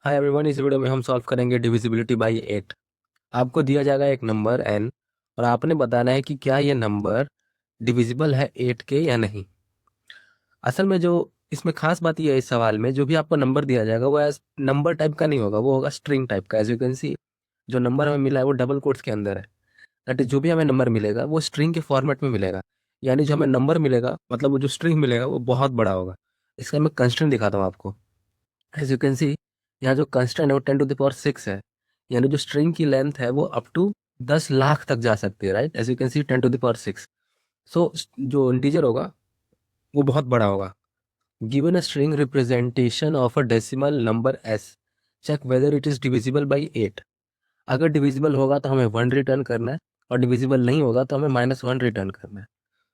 Hi everyone, इस video में हम सॉल्व करेंगे डिविजिबिलिटी बाय 8। आपको दिया जाएगा एक नंबर n और आपने बताना है कि क्या ये नंबर डिविजिबल है 8 के या नहीं। असल में जो इसमें खास बात ये है, इस सवाल में जो भी आपको नंबर दिया जाएगा वो एज नंबर टाइप का नहीं होगा, वो होगा स्ट्रिंग टाइप का। एज यू कैन सी, जो नंबर हमें मिला है वो डबल कोट्स के अंदर है। दैट इज, जो भी हमें नंबर मिलेगा वो स्ट्रिंग के फॉर्मेट में मिलेगा। यानी जो हमें नंबर मिलेगा, मतलब वो जो स्ट्रिंग मिलेगा वो बहुत बड़ा होगा। इसका मैं कंस्ट्रेंट दिखाता हूँ आपको। एज यू कैन सी, यहाँ जो कंस्टेंट है वो 10⁶ है। यानी जो स्ट्रिंग की लेंथ है वो अप टू 10 लाख तक जा सकती है, right. As you can see 10⁶। So जो इंटीजर होगा वो बहुत बड़ा होगा। Given a string representation of a decimal number S, check whether it is divisible by 8। अगर डिविजिबल होगा तो हमें 1 रिटर्न करना है, और डिविजिबल नहीं होगा तो हमें -1 रिटर्न करना है।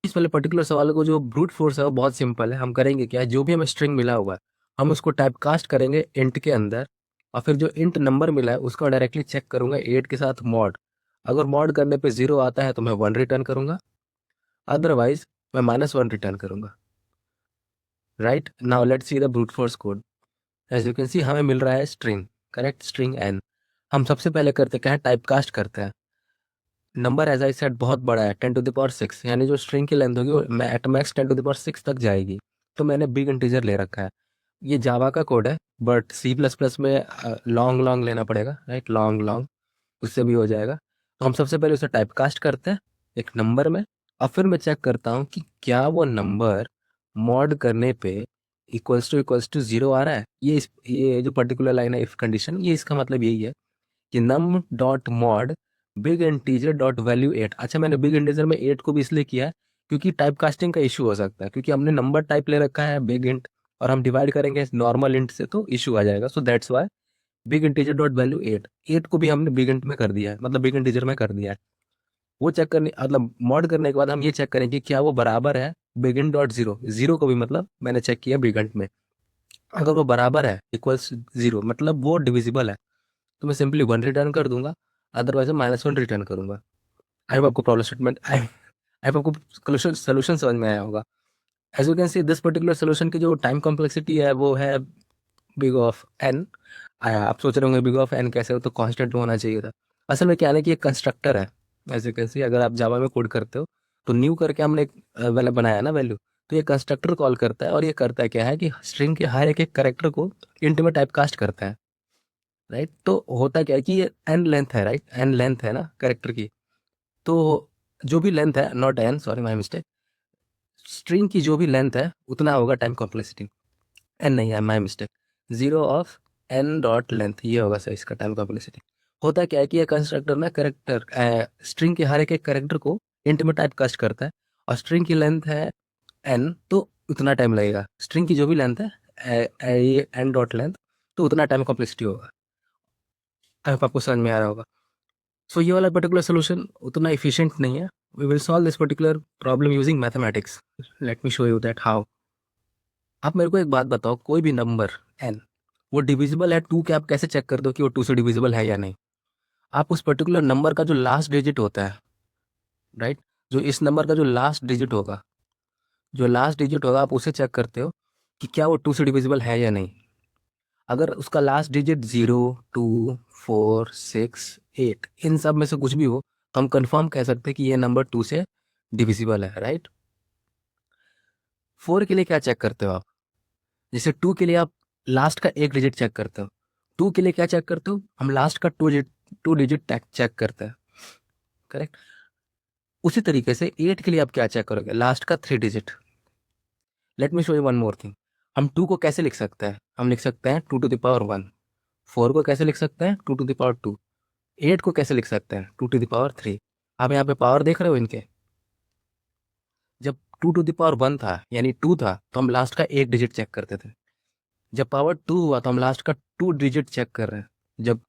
इस वाले पर्टिकुलर सवाल को जो ब्रूट फोर्स है वो बहुत सिंपल है। हम करेंगे क्या, जो भी हमें स्ट्रिंग मिला हुआ है हम उसको टाइप कास्ट करेंगे इंट के अंदर, और फिर जो इंट नंबर मिला है उसको डायरेक्टली चेक करूंगा 8 के साथ मॉड। अगर मॉड करने पे 0 आता है तो मैं 1 रिटर्न करूंगा, अदरवाइज मैं -1 रिटर्न करूंगा। Right now let's see the brute force code. As you can see हमें मिल रहा है स्ट्रिंग, करेक्ट, स्ट्रिंग एन। हम सबसे पहले करते क्या है, टाइप कास्ट करते हैं। नंबर एज आई सेड बहुत बड़ा है, 10⁶, यानी जो स्ट्रिंग की लेंथ होगी वो एट मैक्स 10⁶ तक जाएगी। तो मैंने बिग इंटीजर ले रखा है। ये जावा का कोड है, बट सी प्लस प्लस में लॉन्ग लॉन्ग लेना पड़ेगा, राइट, लॉन्ग लॉन्ग, उससे भी हो जाएगा। तो हम सबसे पहले उसे टाइप कास्ट करते हैं एक नंबर में, और फिर मैं चेक करता हूँ कि क्या वो नंबर मॉड करने पे इक्वल्स टू 0 आ रहा है। ये जो पर्टिकुलर लाइन है, इफ कंडीशन, ये इसका मतलब यही है कि num dot mod big integer dot value 8। अच्छा, मैंने बिग इंटीजर में 8 को भी इसलिए किया है क्योंकि टाइप कास्टिंग का इशू हो सकता है, क्योंकि हमने नंबर टाइप ले रखा है बिग इंट, और हम डिवाइड करेंगे नॉर्मल इंट से तो इशू आ जाएगा। So that's why big integer dot value 8, 8 को भी हमने बिग इंट में कर दिया है, मतलब बिग इंटीजर में कर दिया है। वो चेक करने, मतलब मॉड करने के बाद हम ये चेक करेंगे कि क्या वो बराबर है big int dot zero, zero को भी मतलब मैंने चेक किया बिग इंट में। अगर वो बराबर है, इक्वल्स 0, मतलब वो डिविजिबल है, तो मैं सिंपली 1 रिटर्न कर दूंगा, अदरवाइज मैं -1 रिटर्न करूंगा। आई होप आपको प्रॉब्लम स्टेटमेंट, आई होप आपको सोल्यूशन समझ में आया होगा। As you can see, this particular solution की जो टाइम कॉम्प्लेक्सिटी है वो है बिग ऑफ एन। आप सोच रहे होंगे बिग ऑफ एन कैसे हो, तो कांस्टेंट होना चाहिए था। असल में क्या है ना कि एक कंस्ट्रक्टर है। एज यू कैन सी, अगर आप जावा में कोड करते हो तो न्यू करके हमने एक वाला बनाया ना वैल्यू, तो ये कंस्ट्रक्टर कॉल करता है, और ये करता है क्या है कि स्ट्रिंग के हर एक एक करेक्टर को इंट में टाइप कास्ट करता है, राइट। तो होता क्या है कि ये एन लेंथ है, राइट, एन लेंथ है ना करेक्टर की। तो जो भी लेंथ है, not an, sorry my mistake, string की जो भी लेंथ है उतना होगा टाइम कॉम्प्लेक्सिटी। एन नहीं है, my mistake, 0 of n dot length, ये होगा सर इसका टाइम कॉम्प्लेक्सिटी। होता क्या है कि ये कंस्ट्रक्टर ना करेक्टर स्ट्रिंग के हर एक एक करेक्टर को इंट में टाइप कास्ट करता है, और स्ट्रिंग की लेंथ है एन, तो उतना टाइम लगेगा। स्ट्रिंग की जो भी लेंथ है ये n डॉट लेंथ, तो उतना टाइम कॉम्प्लेक्सिटी होगा। आई होप आपको समझ में आ रहा होगा। सो ये वाला पर्टिकुलर सोल्यूशन उतना इफिशिएंट नहीं है। We will solve this particular problem using mathematics. Let me show you that how. आप मेरे को एक बात बताओ, कोई भी नंबर n वो डिविजिबल है 2 के, आप कैसे चेक कर दो कि वो 2 से डिविजिबल है या नहीं। आप उस पर्टिकुलर नंबर का जो लास्ट डिजिट होता है, राइट, जो इस नंबर का जो लास्ट डिजिट होगा, जो लास्ट डिजिट होगा आप उसे चेक करते हो कि क्या वो 2 से डिविजिबल है या नहीं। अगर उसका लास्ट डिजिट 0, 2, 4, 6, 8 इन सब में से कुछ भी हो, तो हम कंफर्म कह सकते हैं कि ये नंबर 2 से डिविजिबल है, राइट। 4 के लिए क्या चेक करते हो आप, जैसे 2 के लिए आप लास्ट का एक डिजिट चेक करते हो। 2 के लिए क्या चेक करते हो, हम लास्ट का 2 डिजिट चेक करते हैं, करेक्ट। उसी तरीके से 8 के लिए आप क्या चेक करोगे, लास्ट का 3 digit. Late me show you one more thing. हम 2 को कैसे लिख सकते हैं, हम लिख सकते हैं 2⁻1। 4 को कैसे लिख सकते हैं, 2⁻2। 8 को कैसे लिख सकते हैं, 2⁻3। आप यहाँ पे पावर देख रहे हो इनके। जब 2⁻1 था, यानी 2 था, तो हम लास्ट का एक डिजिट चेक करते थे। जब पावर 2 हुआ तो हम लास्ट का 2 डिजिट चेक कर रहे हैं। जब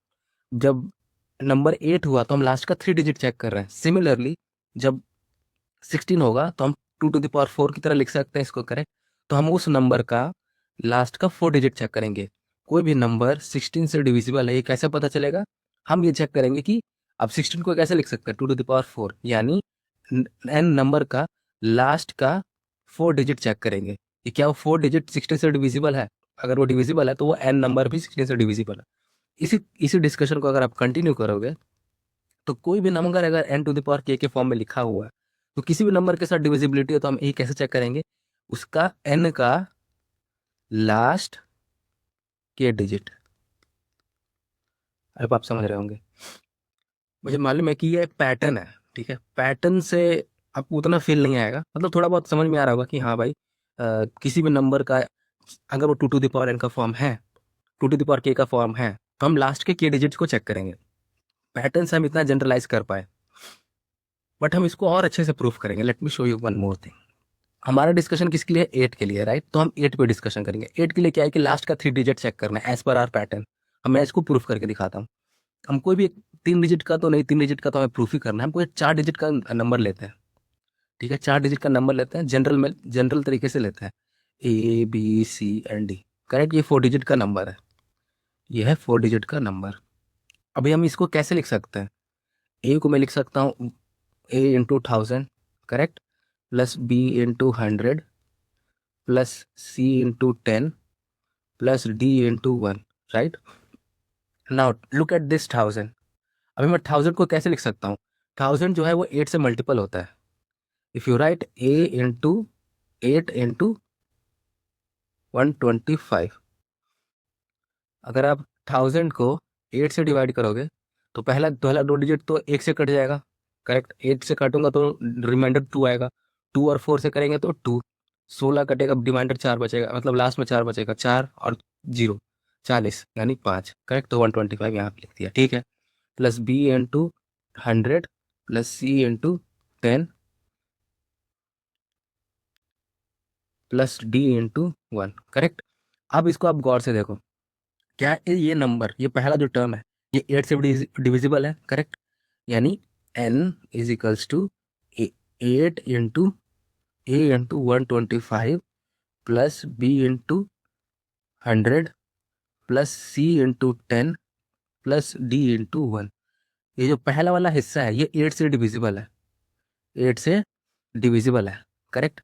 जब नंबर 8 हुआ तो हम लास्ट का 3 डिजिट चेक कर रहे हैं। सिमिलरली जब 16 होगा तो हम 2⁻4 की तरह लिख सकते हैं इसको, करेक्ट। तो हम उस नंबर का लास्ट का 4 डिजिट चेक करेंगे। कोई भी नंबर 16 से डिविजिबल है ये कैसे पता चलेगा, हम ये चेक करेंगे कि अब 16 को कैसे लिख सकते हैं, 2⁻4, यानी एन नंबर का लास्ट का 4 डिजिट चेक करेंगे कि क्या वो 4 डिजिट 16 से डिविजिबल है। अगर वो डिविजिबल है तो वो n नंबर भी 16 से डिविजिबल है। इसी डिस्कशन को अगर आप कंटिन्यू करोगे तो कोई भी नंबर अगर n to the power k के फॉर्म में लिखा हुआ है तो किसी भी नंबर के साथ डिविजिबिलिटी हो तो हम ये कैसे चेक करेंगे, उसका n का लास्ट k डिजिट। अब आप समझ रहे होंगे, मुझे मालूम है कि ये एक पैटर्न है, ठीक है। पैटर्न से आपको उतना फील नहीं आएगा, मतलब थोड़ा बहुत समझ में आ रहा होगा कि हाँ भाई किसी भी नंबर का अगर वो टू द पावर n का फॉर्म है, two to the power k का फॉर्म है, तो हम लास्ट के k डिजिट्स को चेक करेंगे। पैटर्न से हम इतना जनरलाइज कर पाए, बट हम इसको और अच्छे से प्रूफ करेंगे। Late me show you one more thing. हमारा डिस्कशन किसके लिए, 8 के लिए, राइट। तो हम 8 पे डिस्कशन करेंगे। 8 के लिए क्या है कि लास्ट का 3 डिजिट चेक करना है एज पर आर पैटर्न। हम मैं इसको प्रूफ करके दिखाता हूँ। हम कोई भी 3 डिजिट का तो नहीं, 3 डिजिट का तो हमें प्रूफ ही करना है। हम कोई 4 डिजिट का नंबर लेते हैं, ठीक है। 4 डिजिट का नंबर लेते हैं, जनरल तरीके से लेते हैं, ABCD, करेक्ट। ये 4 डिजिट का नंबर है, ये है 4 डिजिट का नंबर। अभी हम इसको कैसे लिख सकते हैं, ए को मैं लिख सकता हूँ A × 1000, correct, plus B × 100 plus C × 10 plus D × 1, right. Now look at this 1000। अभी मैं 1000 को कैसे लिख सकता हूँ, 1000 जो है वो 8 से मल्टीपल होता है। इफ यू राइट A × 8 × 125, अगर आप 1000 को 8 से डिवाइड करोगे तो पहला पहला 2 डिजिट तो 1 से कट जाएगा, करेक्ट। 8 से काटूंगा तो रिमाइंडर 2 आएगा, 2 और 4 से करेंगे तो 2, 16 कटेगा, रिमाइंडर 4 बचेगा, मतलब लास्ट में 4 बचेगा, 4 और 0, 40 यानी 5, करेक्ट। तो 125 यहाँ पे लिख दिया, ठीक है। Plus B × 100 plus C × 10 plus D × 1, correct. अब इसको आप गौर से देखो, क्या ये नंबर, ये पहला जो टर्म है ये 8 से डिविजिबल है, करेक्ट। यानी n = 8 into A × 125 plus B × 100 plus C × 10 plus D × 1। ये जो पहला वाला हिस्सा है ये 8 से डिविजिबल है, 8 से डिविजिबल है, करेक्ट।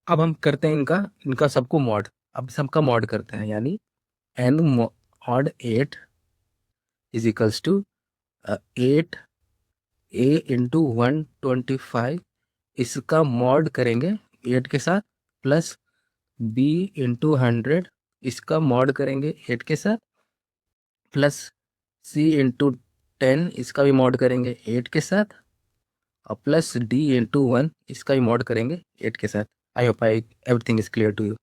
अब हम करते हैं इनका इनका सबको मॉड, अब सबका मॉड करते हैं, यानी n mod 8 = 8 A × 125, इसका मॉड करेंगे 8 के साथ, प्लस B × 100, इसका मॉड करेंगे 8 के साथ, प्लस C × 10, इसका भी मॉड करेंगे 8 के साथ, और प्लस D × 1, इसका भी मॉड करेंगे 8 के साथ। I hope everything is clear to you.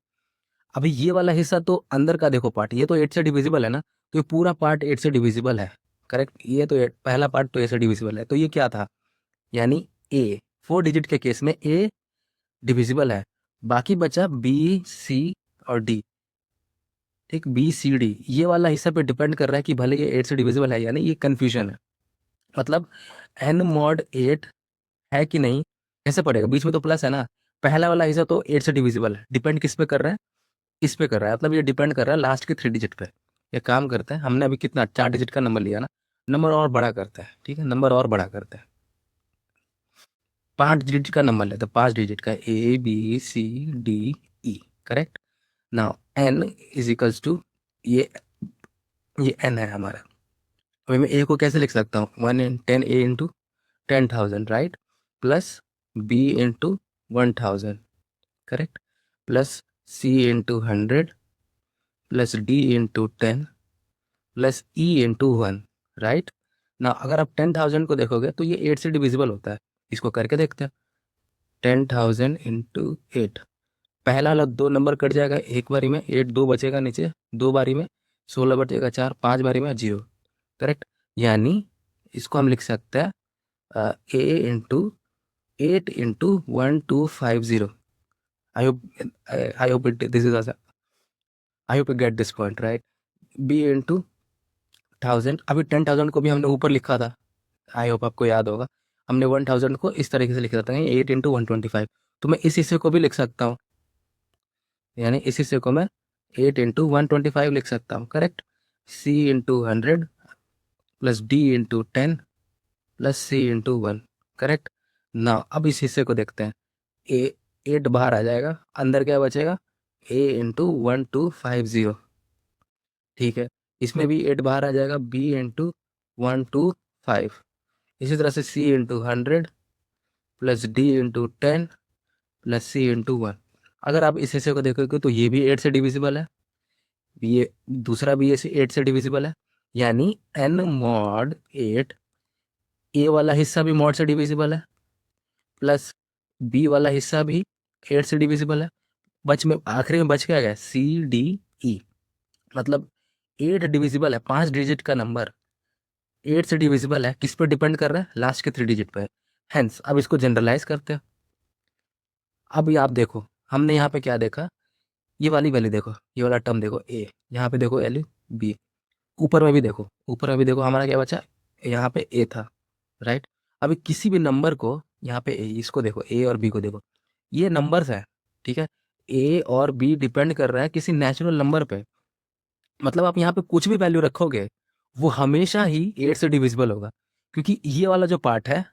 अभी ये वाला हिस्सा तो अंदर का देखो पार्ट, ये तो 8 से डिविजिबल है ना, तो ये पूरा पार्ट 8 से डिविजिबल है, करेक्ट। ये तो पहला पार्ट तो 8 से डिविजिबल है, तो ये क्या था, यानी ए 4 डिजिट के केस में ए डिविजिबल है, बाकी बचा बी सी और डी, ठीक। BCD ये वाला हिस्सा पे डिपेंड कर रहा है कि भले ये 8 से डिविजिबल है, यानी ये कंफ्यूजन है। मतलब n mod 8 है कि नहीं, कैसे पड़ेगा, बीच में तो प्लस है ना। पहला वाला हिस्सा तो 8 से डिविजिबल है, डिपेंड किस पे कर रहा है, इस पे कर रहा है, मतलब ये डिपेंड कर रहा है लास्ट के 3 डिजिट पे। ये काम करते हैं, हमने अभी कितना 4 डिजिट का नंबर लिया ना, नंबर और बड़ा करता है, ठीक है, नंबर और बड़ा करता है। 5 डिजिट का नंबर लेते हैं, 5 डिजिट का, ABCDE, करेक्ट। नाउ n = ये n है हमारा। अभी मैं a को कैसे लिख सकता हूँ, 1 × 10 A × 10,000, right, plus B × 1,000, correct, plus C × 100 plus D × 10 plus E × 1, right ना। अगर आप 10,000 को देखोगे तो ये 8 से डिविजिबल होता है, इसको करके देखते हैं। 10,000 × 8, पहला वाला 2 नंबर कट जाएगा एक बारी में, 8 2 बचेगा नीचे, 2 बारी में 16 बचेगा, 4 5 बारी में 0, करेक्ट। यानी इसको हम लिख सकते हैं A × 8 × 1250। I hope you get this point, right? B × 1000, अभी 10,000 को भी हमने ऊपर लिखा था, आई होप आपको याद होगा, हमने 1000 को इस तरीके से लिखा था, 8 × 125। तो मैं इस हिस्से को भी लिख सकता हूँ, यानी इस हिस्से को मैं 8 × 125 लिख सकता हूँ, correct. C × 100 plus D × 10 plus C × 1, correct ना। अब इस हिस्से को देखते हैं, 8 बाहर आ जाएगा, अंदर क्या बचेगा, ए इंटू 1250, ठीक है। इसमें भी 8 बाहर आ जाएगा, बी इंटू 125। इसी तरह से C into 100 plus D into 10 plus C into 1। अगर आप इस हिस्से को देखोगे तो ये भी 8 से डिविजिबल है, ये दूसरा भी ऐसे 8 से डिविजिबल है, यानी n मॉड 8, ए वाला हिस्सा भी मॉड से डिविजिबल है, प्लस बी वाला हिस्सा भी 8 से डिविजिबल है। बच में आखिरी में बच क्या गया, सी डी ई। मतलब 8 डिविजिबल है, 5 डिजिट का नंबर 8 से डिविजिबल है, किस पर डिपेंड कर रहा है, लास्ट के 3 डिजिट पे। हेंस अब इसको जनरलाइज करते हैं। अब ये आप देखो, हमने यहाँ पे क्या देखा, ये वाली वैल्यू देखो, ये वाला टर्म देखो ए, यहाँ पे देखो वैल्यू बी, ऊपर में भी देखो, ऊपर में भी देखो, हमारा क्या बचा, यहाँ पे ए था, राइट। अभी किसी भी नंबर को यहाँ पे इसको देखो, ए और बी को देखो, ये नंबर्स है, ठीक है। ए और बी डिपेंड कर रहा है किसी नेचुरल नंबर पे। मतलब आप यहाँ पे कुछ भी वैल्यू रखोगे वो हमेशा ही 8 से डिविजिबल होगा, क्योंकि ये वाला जो पार्ट है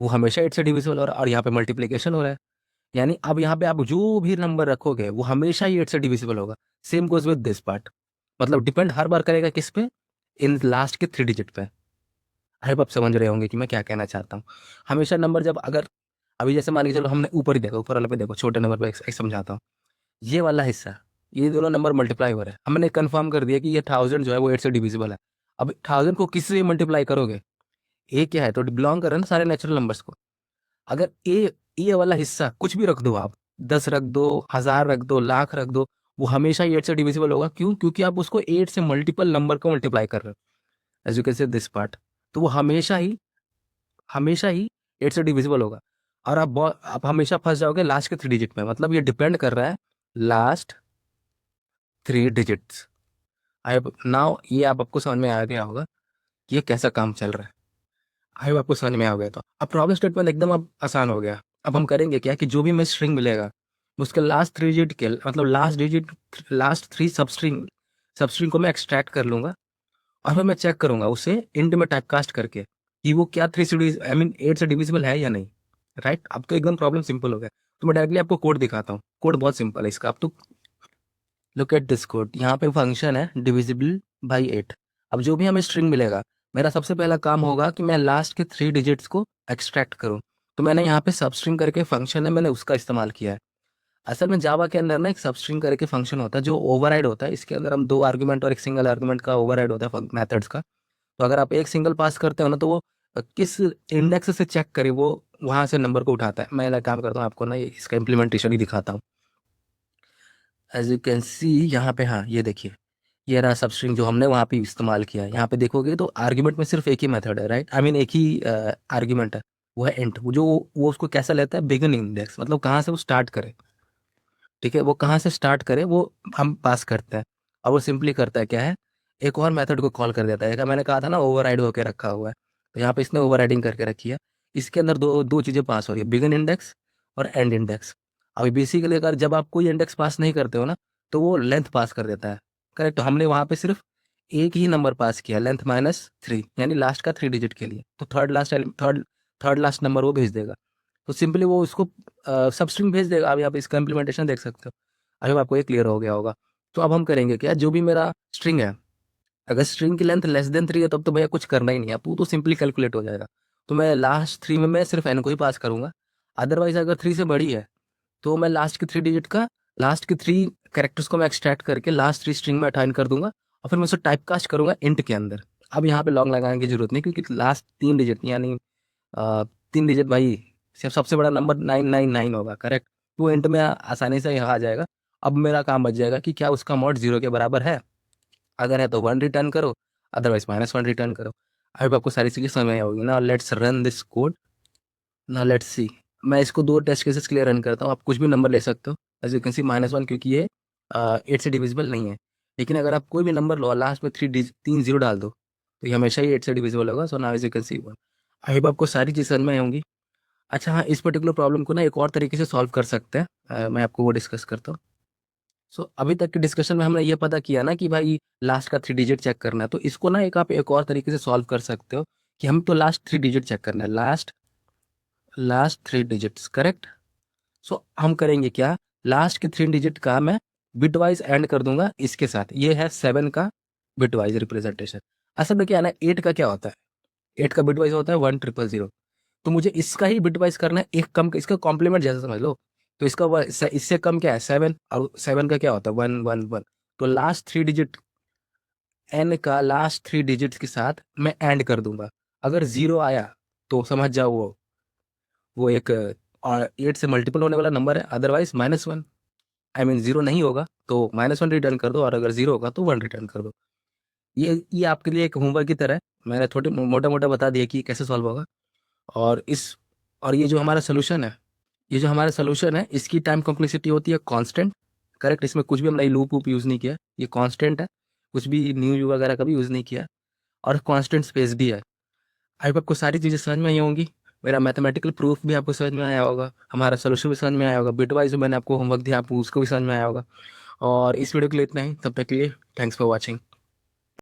वो हमेशा 8 से डिविजिबल हो रहा है, और यहाँ पे मल्टीप्लीकेशन हो रहा है, यानी अब यहाँ पे आप जो भी नंबर रखोगे वो हमेशा ही 8 से डिविजिबल होगा। Same goes with this part, मतलब डिपेंड हर बार करेगा किस पे, इन लास्ट के 3 डिजिट पे। आई होप आप समझ रहे होंगे कि मैं क्या कहना चाहता हूँ। हमेशा नंबर जब अगर, अभी जैसे मान के चलो हमने ऊपर ही देखा, ऊपर वाले पे देखो, छोटे नंबर पे एक समझाता हूँ। ये वाला हिस्सा, ये दोनों नंबर मल्टीप्लाई हो रहे हैं, हमने कंफर्म कर दिया कि ये 1000 जो है वो 8 से डिविजिबल है। अब 1000 को किस से मल्टीप्लाई करोगे, ए क्या है तो बिलोंग कर रहे हैं ना सारे नेचुरल नंबर्स को। अगर ए वाला हिस्सा कुछ भी रख दो आप, 10 रख दो, 1000 रख दो, लाख रख दो, वो हमेशा ही 8 से डिविजिबल होगा। क्यों? क्योंकि आप उसको 8 से मल्टीपल नंबर को मल्टीप्लाई कर रहे हो, as you can see this part. तो वो हमेशा ही 8 से डिविजिबल होगा। और आप हमेशा फंस जाओगे लास्ट के 3 डिजिट में, मतलब ये डिपेंड कर रहा है लास्ट 3 डिजिट्स। आई नाउ ये आप आपको समझ में आ गया होगा कि ये कैसा काम चल रहा है। आई आपको समझ में आ गया। तो अब प्रॉब्लम स्टेटमेंट एकदम अब आसान हो गया। अब हम करेंगे क्या कि जो भी हमें स्ट्रिंग मिलेगा उसके लास्ट 3 डिजिट के, मतलब लास्ट 3 सब स्ट्रिंग को मैं एक्सट्रैक्ट कर लूंगा, और फिर मैं चेक करूंगा उसे इंट में टाइपकास्ट करके कि वो क्या 3 से आई मीन 8 से डिविजिबल है या नहीं, राइट। अब तो एकदम प्रॉब्लम सिंपल हो गया। तो मैं डायरेक्टली आपको कोड दिखाता हूँ, कोड बहुत सिंपल है इसका। अब तो लुक एट दिस कोड, यहाँ पे फंक्शन है डिविजिबल बाई 8। अब जो भी हमें स्ट्रिंग मिलेगा, मेरा सबसे पहला काम होगा कि मैं लास्ट के 3 डिजिट्स को एक्सट्रैक्ट करूँ। तो मैंने यहाँ पे सबस्ट्रिंग करके फंक्शन है, मैंने उसका इस्तेमाल किया है। असल में जावा के अंदर ना एक सबस्ट्रिंग करके फंक्शन होता है जो ओवरराइड होता है। इसके अंदर हम 2 आर्गुमेंट और एक सिंगल आर्गुमेंट का ओवरराइड होता है मेथड्स का। तो अगर आप एक सिंगल पास करते हो ना, तो वो किस इंडेक्स से चेक करे वो वहाँ से नंबर को उठाता है। मैं एक काम करता हूँ, आपको ना इसका इम्प्लीमेंटेशन ही दिखाता हूँ। एज यू कैन सी यहाँ पे, हाँ ये देखिए, ये रहा सबस्ट्रिंग जो हमने वहाँ पे इस्तेमाल किया है। यहाँ पे देखोगे तो आर्ग्यूमेंट में सिर्फ एक ही मेथड है, राइट। आई मीन एक ही आर्ग्यूमेंट है, वो है इंट। वो जो वो उसको कैसा लेता है, बिगिनिंग इंडेक्स, मतलब कहाँ से वो स्टार्ट करे, ठीक है। वो कहाँ से स्टार्ट करे वो हम पास करते हैं, और वो सिंपली करता है क्या है, एक और मेथड को कॉल कर देता है। मैंने कहा था ना ओवरराइड होकर रखा हुआ है, तो यहाँ पे इसने ओवरराइडिंग करके रखी है। इसके अंदर दो दो चीज़ें पास हो रही है, बिगिन इंडेक्स और एंड इंडेक्स। अभी बेसिकली अगर जब आप कोई इंडेक्स पास नहीं करते हो ना, तो वो लेंथ पास कर देता है, करेक्ट। तो हमने वहाँ पे सिर्फ एक ही नंबर पास किया, लेंथ -3, यानी लास्ट का 3 डिजिट के लिए। तो थर्ड लास्ट नंबर वो भेज देगा। तो सिंपली वो उसको सब स्ट्रिंग भेज देगा। अभी आप इसका इम्प्लीमेंटेशन देख सकते हो। अभी आपको ये क्लियर हो गया होगा। तो अब हम करेंगे क्या, जो भी मेरा स्ट्रिंग है, अगर स्ट्रिंग की लेंथ <3 है तब तो भैया कुछ करना ही नहीं है, अब तो सिंपली कैलकुलेट हो जाएगा। तो मैं लास्ट 3 में मैं सिर्फ एन को ही पास करूंगा। अदरवाइज अगर 3 से बड़ी है तो मैं लास्ट के 3 कैरेक्टर्स को मैं एक्सट्रैक्ट करके लास्ट 3 स्ट्रिंग में अटाइन कर दूंगा, और फिर मैं उसे टाइप कास्ट करूंगा इंट के अंदर। अब यहाँ पे लॉन्ग लगाने की जरूरत नहीं, क्योंकि लास्ट 3 डिजिट यानी 3 डिजिट भाई, सिर्फ सबसे बड़ा नंबर 999 होगा, करेक्ट। वो इंट में आसानी से यहाँ आ जाएगा। अब मेरा काम बच जाएगा कि क्या उसका मॉड 0 के बराबर है, अगर है तो 1 रिटर्न करो, अदरवाइज -1 रिटर्न करो। आई होप आपको सारी चीज़ें समझ में होगी ना। लेट्स रन दिस कोड, ना लेट्स सी। मैं इसको 2 टेस्ट केसेस के लिए रन करता हूँ, आप कुछ भी नंबर ले सकते हो। एज यू कैन सी -1, क्योंकि ये 8 से डिविजिबल नहीं है। लेकिन अगर आप कोई भी नंबर लो और लास्ट में 3 जीरो डाल दो, तो ये हमेशा ही 8 से डिविजिबल होगा। So now as you can see 1। I hope आपको सारी चीज़ समझ में होंगी। अच्छा हाँ, इस पर्टिकुलर प्रॉब्लम को ना एक और तरीके से सॉल्व कर सकते हैं। मैं आपको वो डिस्कस करता हूँ। सो अभी तक के डिस्कशन में हमने ये पता किया ना कि भाई लास्ट का 3 डिजिट चेक करना है। तो इसको ना आप एक और तरीके से सॉल्व कर सकते हो कि हम तो लास्ट 3 डिजिट चेक करना है, लास्ट 3 डिजिट्स, करेक्ट। सो हम करेंगे क्या, लास्ट के 3 डिजिट का मैं बिटवाइज एंड कर दूंगा इसके साथ। ये है 7 का बिटवाइज रिप्रेजेंटेशन। असल में क्या है ना, 8 का क्या होता है, 8 का बिटवाइज होता है 1000। तो मुझे इसका ही बिटवाइज करना है, एक कम, इसका कॉम्प्लीमेंट जैसा समझ लो। तो इसका इससे कम क्या है 7, और 7 का क्या होता है 111। तो लास्ट 3 डिजिट, एन का लास्ट 3 डिजिट्स के साथ मैं एंड कर दूंगा। अगर जीरो आया तो समझ जाओ वो एक और 8 से मल्टीपल होने वाला नंबर है, अदरवाइज -1, आई मीन जीरो नहीं होगा तो -1 रिटर्न कर दो, और अगर जीरो होगा तो 1 रिटर्न कर दो। ये आपके लिए एक होमवर्क की तरह है, मैंने थोड़ी मोटा मोटा बता दिया कि कैसे सॉल्व होगा। और इस और ये जो हमारा सोल्यूशन है, इसकी टाइम कॉम्प्लेक्सिटी होती है कांस्टेंट। करेक्ट, इसमें कुछ भी हमने लूप वूप यूज़ नहीं किया, ये कांस्टेंट है, कुछ भी न्यू वगैरह का भी यूज़ नहीं किया, और कांस्टेंट स्पेस भी है। आई होप आपको सारी चीज़ें समझ में आई होंगी। मेरा मैथमेटिकल प्रूफ भी आपको समझ में आया होगा, हमारा सोल्यूशन भी समझ में आया होगा, बिट वाइज मैंने आपको होमवर्क दिया, आपको उसको भी समझ में आया होगा। और इस वीडियो के लिए इतना ही, तब तक के लिए थैंक्स फॉर वॉचिंग।